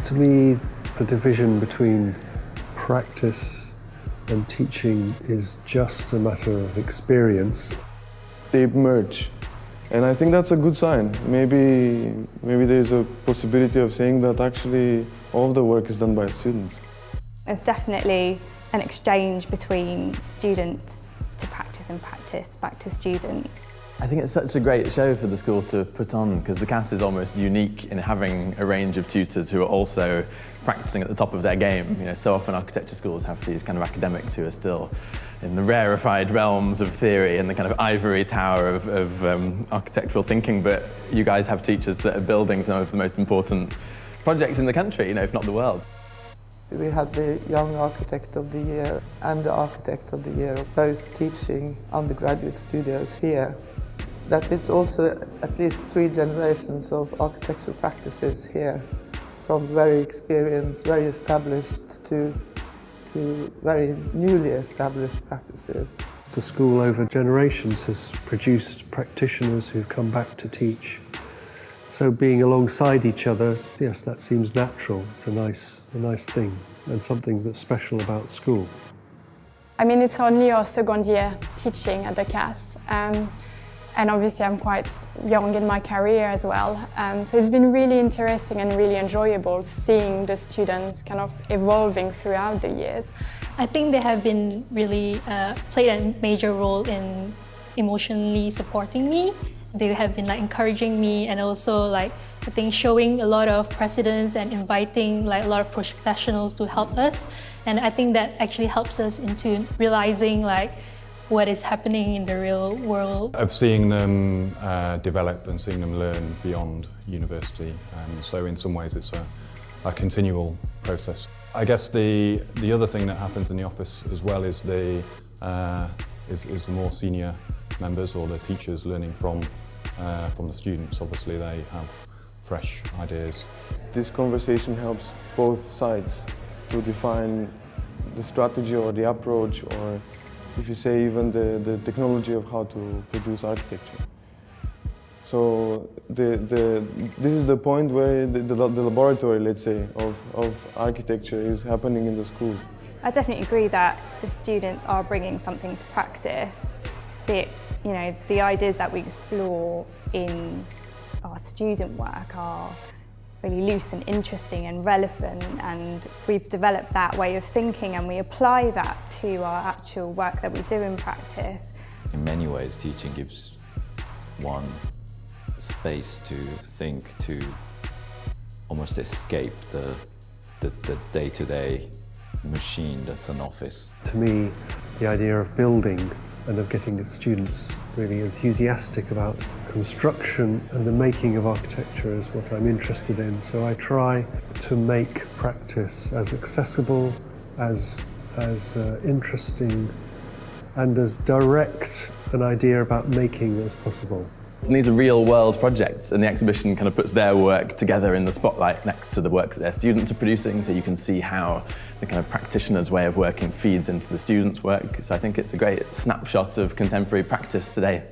To me, the division between practice and teaching is just a matter of experience. They merge, and I think that's a good sign. Maybe there's a possibility of saying that actually all of the work is done by students. There's definitely an exchange between students to practice and practice back to student. I think it's such a great show for the school to put on because the CAS is almost unique in having a range of tutors who are also practicing at the top of their game. You know, so often architecture schools have these kind of academics who are still in the rarefied realms of theory and the kind of ivory tower of architectural thinking, but you guys have teachers that are building some of the most important projects in the country, you know, if not the world. We had the Young Architect of the Year and the Architect of the Year, both teaching undergraduate studios here. That is also at least 3 generations of architectural practices here, from very experienced, very established to very newly established practices. The school over generations has produced practitioners who've come back to teach. So being alongside each other, yes, that seems natural. It's a nice thing and something that's special about school. I mean, it's only our second year teaching at the CAS. And obviously I'm quite young in my career as well. So it's been really interesting and really enjoyable seeing the students kind of evolving throughout the years. I think they have been really played a major role in emotionally supporting me. They have been encouraging me and also I think showing a lot of precedence and inviting a lot of professionals to help us. And I think that actually helps us into realizing what is happening in the real world. Of seeing them develop and seeing them learn beyond university. So in some ways it's a continual process. I guess the other thing that happens in the office as well is the more senior members or the teachers learning from the students. Obviously they have fresh ideas. This conversation helps both sides to define the strategy or the approach, or if you say even the technology of how to produce architecture. So this is the point where the laboratory, let's say, of architecture is happening in the school. I definitely agree that the students are bringing something to practice. The ideas that we explore in our student work are really loose and interesting and relevant, and we've developed that way of thinking and we apply that to our actual work that we do in practice. In many ways, teaching gives one space to think, to almost escape the day-to-day machine that's an office. To me, the idea of building and of getting the students really enthusiastic about construction and the making of architecture is what I'm interested in. So I try to make practice as accessible, as interesting and as direct an idea about making as possible. And these are real-world projects, and the exhibition kind of puts their work together in the spotlight next to the work that their students are producing, so you can see how the kind of practitioner's way of working feeds into the students' work. So I think it's a great snapshot of contemporary practice today.